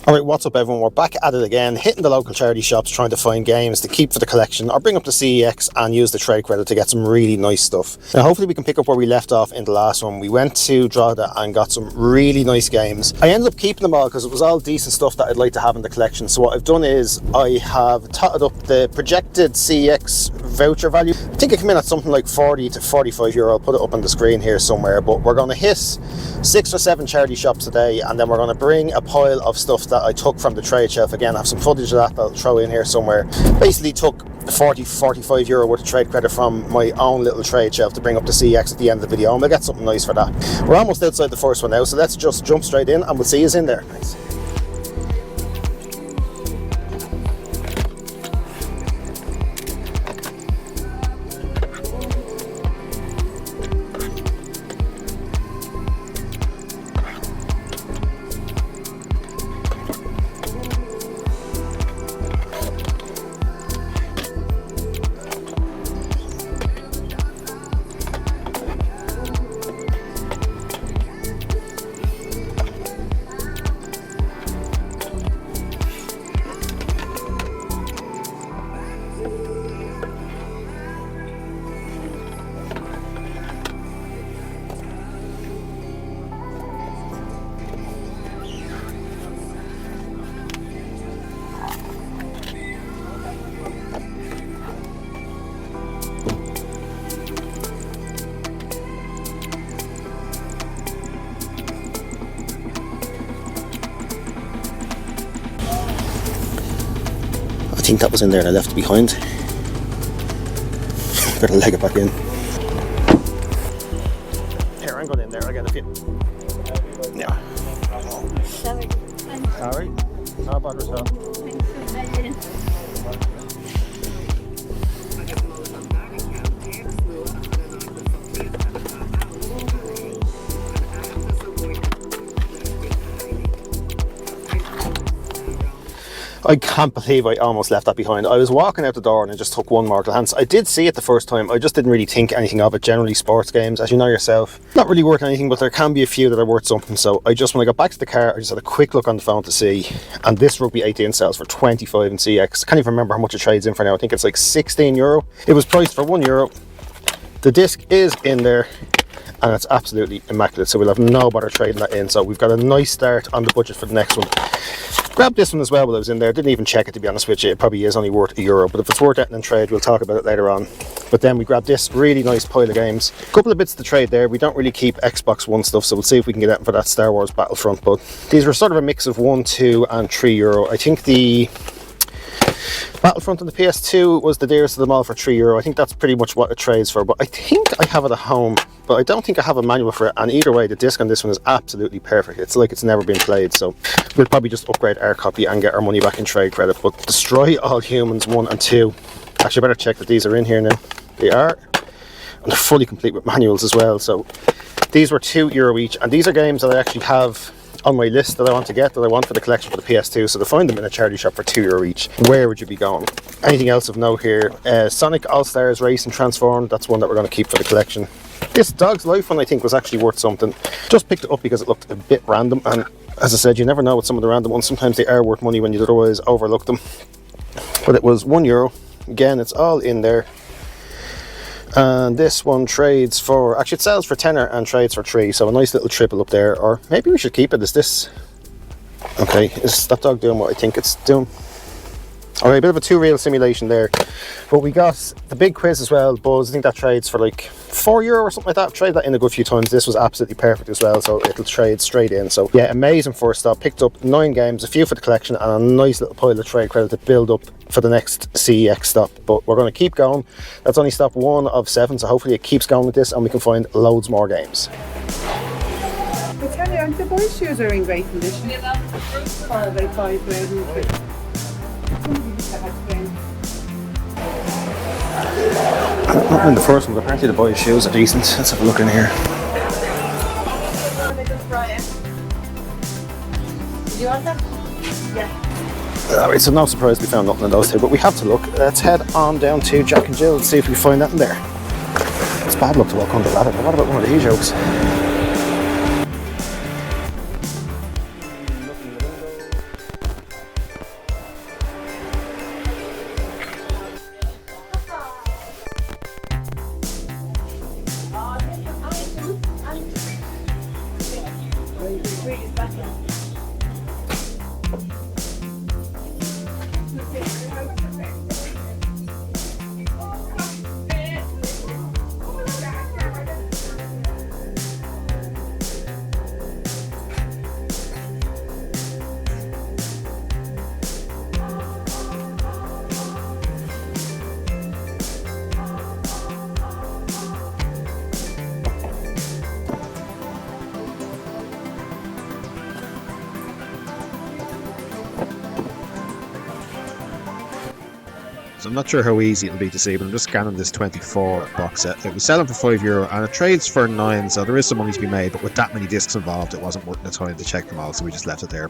Alright, what's up everyone? We're back at it again, hitting the local charity shops trying to find games to keep for the collection or bring up the CEX and use the trade credit to get some really nice stuff. Now hopefully we can pick up where we left off in the last one. We went to Drogheda and got some really nice games. I ended up keeping them all because it was all decent stuff that I'd like to have in the collection. So what I've done is I have totted up the projected CEX voucher value. I think it came in at something like 40 to 45 euro. I'll put it up on the screen here somewhere, but we're going to hit 6 or 7 charity shops today and then we're going to bring a pile of stuff that I took from the trade shelf. Again, I have some footage of that I'll throw in here somewhere. Basically took 40-45 euro worth of trade credit from my own little trade shelf to bring up the CEX at the end of the video, and we'll get something nice for that. We're almost outside the first one now, so let's just jump straight in and we'll see us in there. Nice. I think that was in there and I left it behind. Better leg it back in. Here, I'm going in there, I get a few. Yeah. Alright, how about yourself? I can't believe I almost left that behind. I was walking out the door and I just took one mortal hands. I did see it the first time, I just didn't really think anything of it. Generally sports games, as you know yourself, not really worth anything, but there can be a few that are worth something. So I just, when I got back to the car, I just had a quick look on the phone to see, and this Rugby 18 sells for 25 in CX. I can't even remember how much it trades in for now. I think it's like 16 euro. It was priced for 1 euro. The disc is in there and it's absolutely immaculate, so we'll have no bother trading that in. So we've got a nice start on the budget for the next one. Grabbed this one as well while I was in there. Didn't even check it, to be honest with you. It probably is only worth €1, but if it's worth it in trade, we'll talk about it later on. But then we grabbed this really nice pile of games. A couple of bits to trade there. We don't really keep Xbox One stuff, so we'll see if we can get that for that Star Wars Battlefront. But these were sort of a mix of €1, €2 and €3. I think the Battlefront on the PS2 was the dearest of them all for €3. I think that's pretty much what it trades for, but I think I have it at home, but I don't think I have a manual for it. And either way, the disc on this one is absolutely perfect. It's like it's never been played, so we'll probably just upgrade our copy and get our money back in trade credit. But Destroy All Humans 1 and 2, actually I better check that these are in here now. They are, and they're fully complete with manuals as well. So these were €2 each, and these are games that I actually have on my list that I want to get, that I want for the collection for the PS2. So to find them in a charity shop for €2 each, where would you be going? Anything else of note here? Sonic All-Stars Racing Transformed, that's one that we're going to keep for the collection. This Dog's Life one I think was actually worth something. Just picked it up because it looked a bit random, and as I said, you never know with some of the random ones. Sometimes they are worth money when you'd otherwise overlook them. But it was €1. Again, it's all in there. And this one trades for, actually it sells for tenner and trades for 3, so a nice little triple up there. Or maybe we should keep it. Is this okay? Is that dog doing what I think it's doing? Alright, a bit of a two-reel simulation there. But we got the big quiz as well, Buzz. I think that trades for like €4 or something like that. I've tried that in a good few times. This was absolutely perfect as well, so it'll trade straight in. So yeah, amazing first stop. Picked up 9 games, a few for the collection, and a nice little pile of trade credit to build up for the next CEX stop. But we're going to keep going. That's only stop 1 of 7, so hopefully it keeps going with this and we can find loads more games. I tell you, aren't the boys' shoes are in great condition? Or are they 5 grand? Not in the first one, but apparently the boys' shoes are decent. Let's have a look in here. Do you want that? Yeah. Alright, so no surprise we found nothing in those two, but we have to look. Let's head on down to Jack and Jill and see if we find that in there. It's bad luck to walk on the ladder, but what about one of these jokes? So I'm not sure how easy it'll be to see, but I'm just scanning this 24 box set. It was selling for €5 and it trades for 9, so there is some money to be made, but with that many discs involved, it wasn't worth the time to check them all, so we just left it there.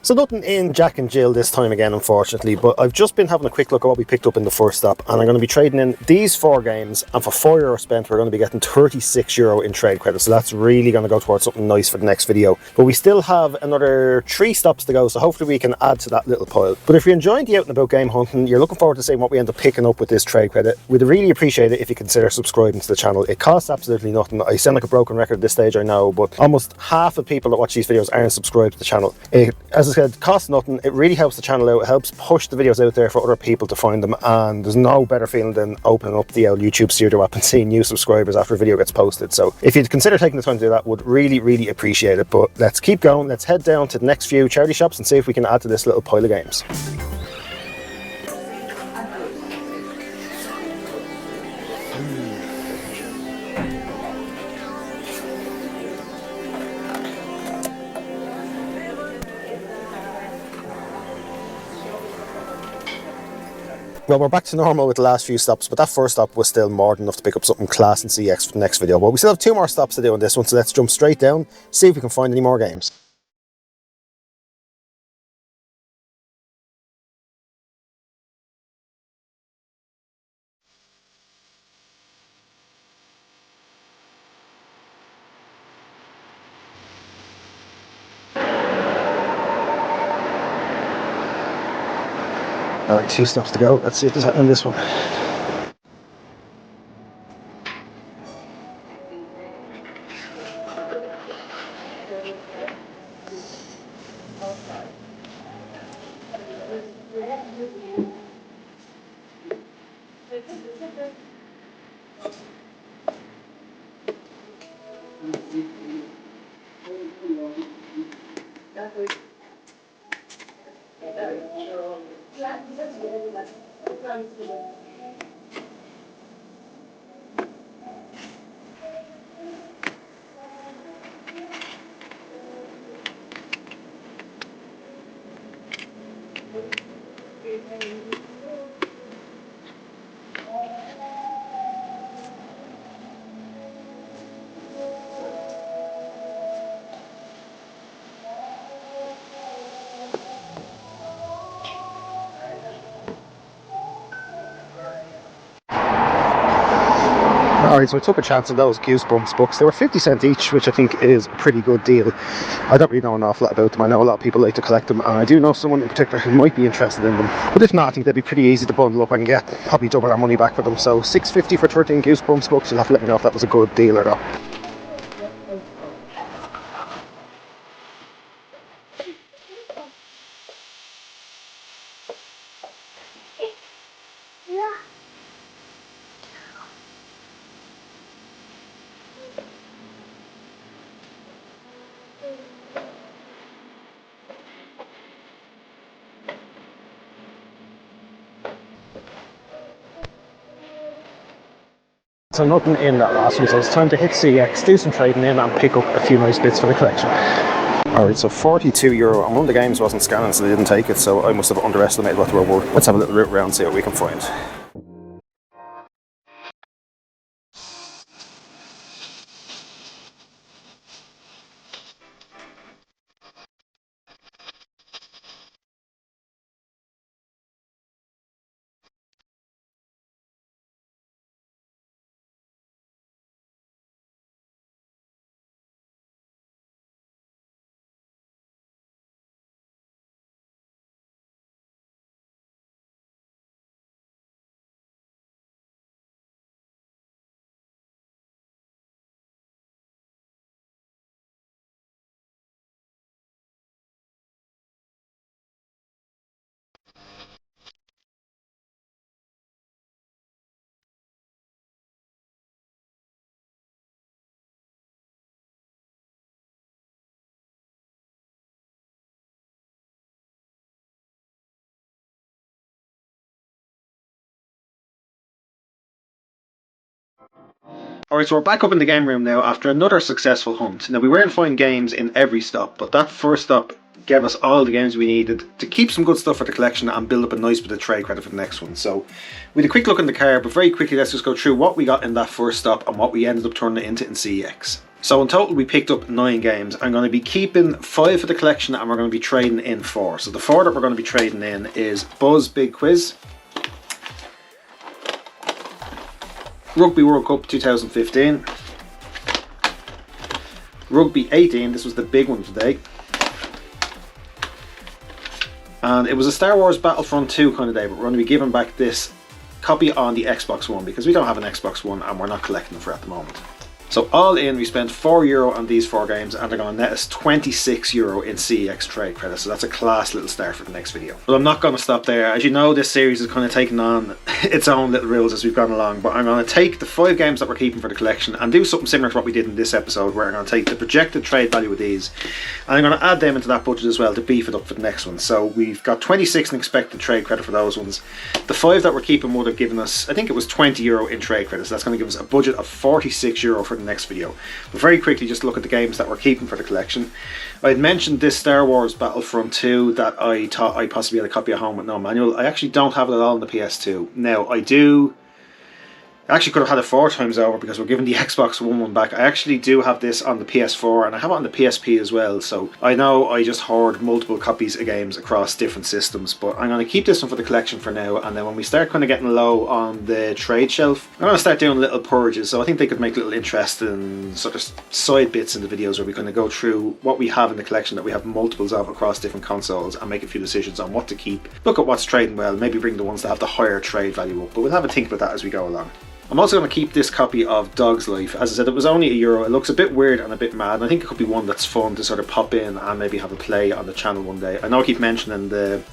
So nothing in Jack and Jill this time again, unfortunately, but I've just been having a quick look at what we picked up in the first stop, and I'm going to be trading in these 4 games, and for €4 spent, we're going to be getting €36 in trade credit, so that's really going to go towards something nice for the next video. But we still have another 3 stops to go, so hopefully we can add to that little pile. But if you're enjoying the out and about game hunting, you're looking forward to seeing what we end up picking up with this trade credit, we'd really appreciate it if you consider subscribing to the channel. It costs absolutely nothing. I sound like a broken record at this stage, I know, but almost half of people that watch these videos aren't subscribed to the channel. As I said, costs nothing. It really helps the channel out. It helps push the videos out there for other people to find them, and there's no better feeling than opening up the old YouTube Studio app and seeing new subscribers after a video gets posted. So if you'd consider taking the time to do that, would really appreciate it. But let's keep going. Let's head down to the next few charity shops and see if we can add to this little pile of games. Well, we're back to normal with the last few stops, but that first stop was still more than enough to pick up something class and CX for the next video. But we still have 2 more stops to do on this one, so let's jump straight down, see if we can find any more games. Alright, 2 stops to go. Let's see if there's anything in this one. Alright, so I took a chance on those Goosebumps books. They were 50 cents each, which I think is a pretty good deal. I don't really know an awful lot about them. I know a lot of people like to collect them, and I do know someone in particular who might be interested in them. But if not, I think they'd be pretty easy to bundle up and get probably double our money back for them. So $6.50 for 13 Goosebumps books. You'll have to let me know if that was a good deal or not. So nothing in that last one, so it's time to hit CX, do some trading in and pick up a few nice bits for the collection. Alright, so €42, and one of the games wasn't scanning, so they didn't take it, so I must have underestimated what they were worth. Let's have a little route around and see what we can find. Alright, so we're back up in the game room now after another successful hunt. Now, we weren't finding games in every stop, but that first stop gave us all the games we needed to keep some good stuff for the collection and build up a nice bit of trade credit for the next one. So, we had a quick look in the car, but very quickly let's just go through what we got in that first stop and what we ended up turning it into in CEX. So in total we picked up 9 games. I'm going to be keeping 5 for the collection and we're going to be trading in 4. So the 4 that we're going to be trading in is Buzz Big Quiz, Rugby World Cup 2015, Rugby 18, this was the big one today, and it was a Star Wars Battlefront 2 kind of day, but we're going to be giving back this copy on the Xbox One because we don't have an Xbox One and we're not collecting them for at the moment. So all in, we spent €4 on these 4 games and they're going to net us €26 in CEX trade credit. So that's a class little start for the next video. But I'm not going to stop there. As you know, this series is kind of taking on its own little rules as we've gone along. But I'm going to take the 5 games that we're keeping for the collection and do something similar to what we did in this episode, where I'm going to take the projected trade value of these and I'm going to add them into that budget as well to beef it up for the next one. So we've got 26 in expected trade credit for those ones. The 5 that we're keeping would have given us, I think it was €20 in trade credit. So that's going to give us a budget of €46 for the next video. But very quickly, just look at the games that we're keeping for the collection. I had mentioned this Star Wars Battlefront 2 that I thought I possibly had a copy at home with no manual. I actually don't have it at all on the PS2. Now I do. I actually could have had it 4 times over because we're giving the Xbox One back. I actually do have this on the PS4 and I have it on the PSP as well. So I know I just hoard multiple copies of games across different systems, but I'm going to keep this one for the collection for now. And then when we start kind of getting low on the trade shelf, I'm going to start doing little purges. So I think they could make little interesting sort of side bits in the videos where we're going to go through what we have in the collection that we have multiples of across different consoles and make a few decisions on what to keep. Look at what's trading well, maybe bring the ones that have the higher trade value up. But we'll have a think about that as we go along. I'm also going to keep this copy of Dog's Life. As I said, it was only €1. It looks a bit weird and a bit mad. And I think it could be one that's fun to sort of pop in and maybe have a play on the channel one day. I know I keep mentioning the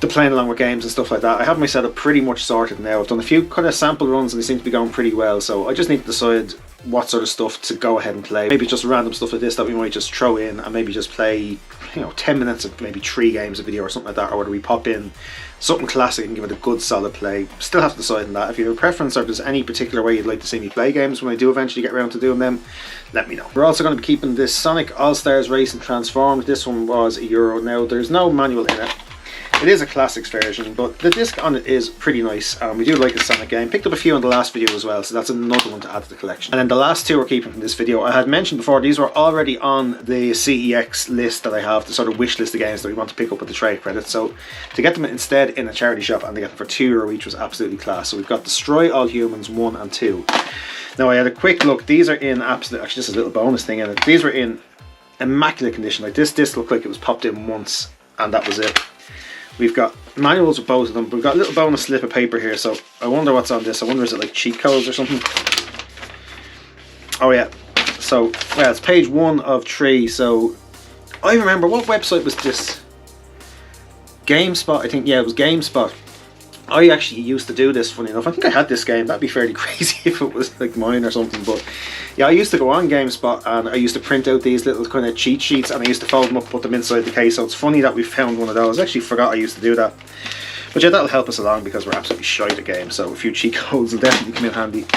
playing along with games and stuff like that. I have my setup pretty much sorted now. I've done a few kind of sample runs and they seem to be going pretty well. So I just need to decide what sort of stuff to go ahead and play. Maybe just random stuff like this that we might just throw in and maybe just play, 10 minutes of maybe 3 games a video or something like that. Or whether we pop in something classic and give it a good solid play. Still have to decide on that. If you have a preference or if there's any particular way you'd like to see me play games when I do eventually get around to doing them, let me know. We're also going to be keeping this Sonic All-Stars Racing Transformed. This one was €1. Now there's no manual in it. It is a classics version, but the disc on it is pretty nice. We do like a Sonic game. Picked up a few in the last video as well, so that's another one to add to the collection. And then the last 2 we're keeping from this video, I had mentioned before, these were already on the CEX list that I have, the sort of wish list of games that we want to pick up with the trade credit. So to get them instead in a charity shop and to get them for €2 each was absolutely class. So we've got Destroy All Humans 1 and 2. Now I had a quick look. These are in absolute, actually just a little bonus thing in it. These were in immaculate condition. Like this disc looked like it was popped in once and that was it. We've got manuals with both of them. We've got a little bonus slip of paper here, so I wonder what's on this. I wonder, is it like cheat codes or something? Oh yeah. So, yeah, it's page 1 of 3. So, I remember, what website was this? GameSpot, I think. Yeah, it was GameSpot. I actually used to do this, funny enough. I think I had this game. That'd be fairly crazy if it was like mine or something. But yeah, I used to go on GameSpot and I used to print out these little kind of cheat sheets and I used to fold them up, put them inside the case. So it's funny that we found one of those. I actually forgot I used to do that. But yeah, that'll help us along because we're absolutely shite at games. So a few cheat codes will definitely come in handy.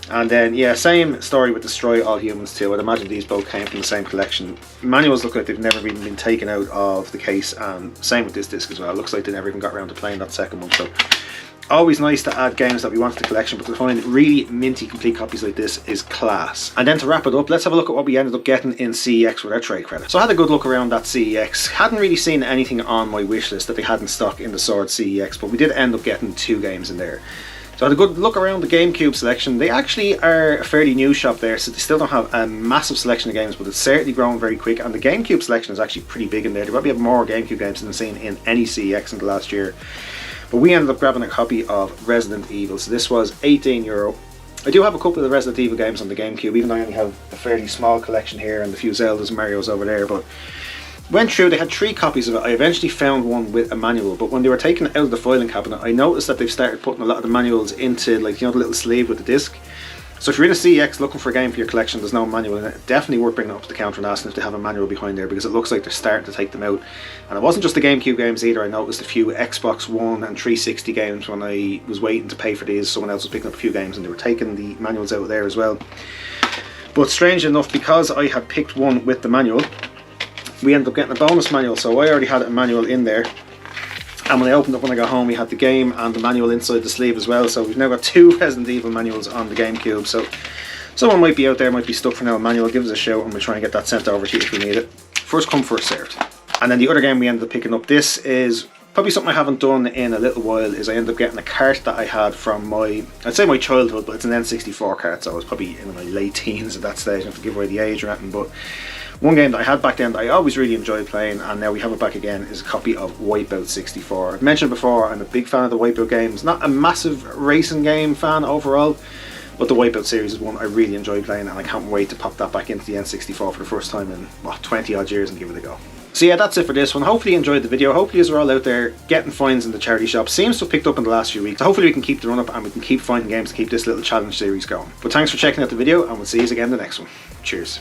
And then, yeah, same story with Destroy All Humans 2. I'd imagine these both came from the same collection. Manuals look like they've never even been taken out of the case, and same with this disc as well. It looks like they never even got around to playing that second one. So, always nice to add games that we want to the collection, but to find really minty complete copies like this is class. And then to wrap it up, let's have a look at what we ended up getting in CEX with our trade credit. So I had a good look around that CEX. Hadn't really seen anything on my wish list that they had in stock in the Sword CEX, but we did end up getting 2 games in there. So I had a good look around the GameCube selection. They actually are a fairly new shop there, so they still don't have a massive selection of games, but it's certainly grown very quick, and the GameCube selection is actually pretty big in there. They probably have more GameCube games than I've seen in any CEX in the last year. But we ended up grabbing a copy of Resident Evil, so this was €18. I do have a couple of the Resident Evil games on the GameCube, even though I only have a fairly small collection here and a few Zeldas and Marios over there, but went through, they had 3 copies of it. I eventually found one with a manual, but when they were taken out of the filing cabinet, I noticed that they've started putting a lot of the manuals into, like, you know, the little sleeve with the disc. So if you're in a CEX looking for a game for your collection, there's no manual in it, definitely worth bringing it up to the counter and asking if they have a manual behind there, because it looks like they're starting to take them out. And it wasn't just the GameCube games either. I noticed a few Xbox One and 360 games when I was waiting to pay for these. Someone else was picking up a few games and they were taking the manuals out there as well. But strange enough, because I had picked one with the manual, we ended up getting a bonus manual. So I already had a manual in there. And when I opened up when I got home, we had the game and the manual inside the sleeve as well. So we've now got 2 Resident Evil manuals on the GameCube. So someone might be out there, might be stuck for now a manual. Give us a shout and we'll try and get that sent over to you if we need it. First come, first served. And then the other game we ended up picking up, this is probably something I haven't done in a little while, is I ended up getting a cart that I had from my, I'd say my childhood, but it's an N64 cart. So I was probably in my late teens at that stage, not to give away the age or anything. But one game that I had back then that I always really enjoyed playing, and now we have it back again, is a copy of Wipeout 64. I've mentioned before, I'm a big fan of the Wipeout games. Not a massive racing game fan overall, but the Wipeout series is one I really enjoy playing, and I can't wait to pop that back into the N64 for the first time in, what, 20 odd years and give it a go. So yeah, that's it for this one. Hopefully you enjoyed the video. Hopefully you're all out there getting finds in the charity shop. Seems to have picked up in the last few weeks. So hopefully we can keep the run up and we can keep finding games to keep this little challenge series going. But thanks for checking out the video, and we'll see you again in the next one. Cheers.